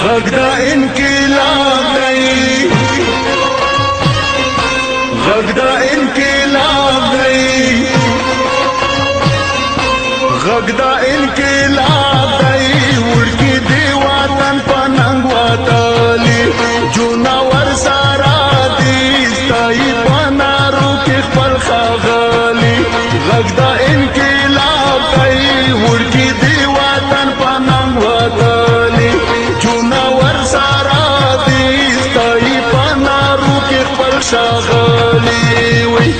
غږ د انقلاب دی غږ د انقلاب دی غږ د انقلاب دی ورکی دی وطن په ننګ وتلی جونور سارا دی ستای په نارو کې خپل ښاغلی غږ د انقلاب دی ورکی دی وطن په ننګ وتلی جونور سارا دی ستای په نارو کې خپل ښاغلی وی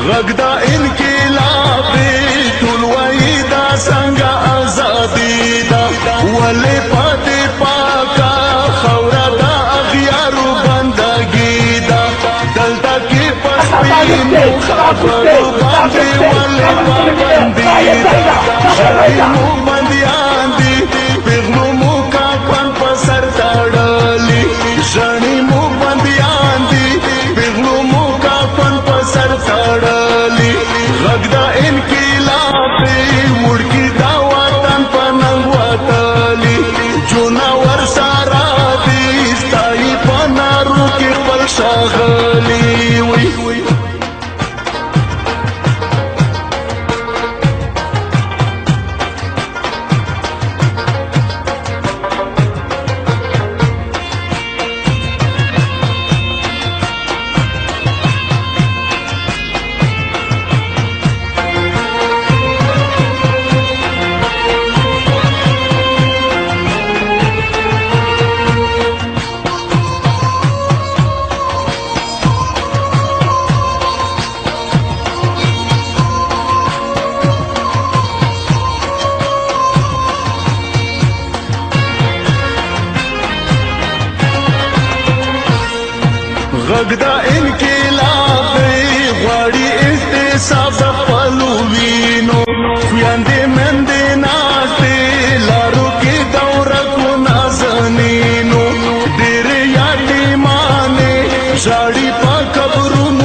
غږ د انقلاب دی ټول وایي دا څنګه ازادي ده ولې پاتې پاکه خاوره د اغیارو بندګي ده دلته کې په سپینو خبرو باندې ولې پابندي ده شرعي مو بندیان دي پیغلو مو کاکوان په سر تړلي ژړې مو بندیان دي پیغلو مو کاکوان په سر تړلي غږ د انقلاب دی وړکي دا وطن په ننګ وتلی جونور سارا دی ستایي په نارو کې خپل ښاغلی وی غږ د انقلاب دی غواړي احتساب د خپلو وینو خویندې میندې ناستې لارو کې د ورکو نازنینو ډېرې یتیمانې ژاړي په قبرونو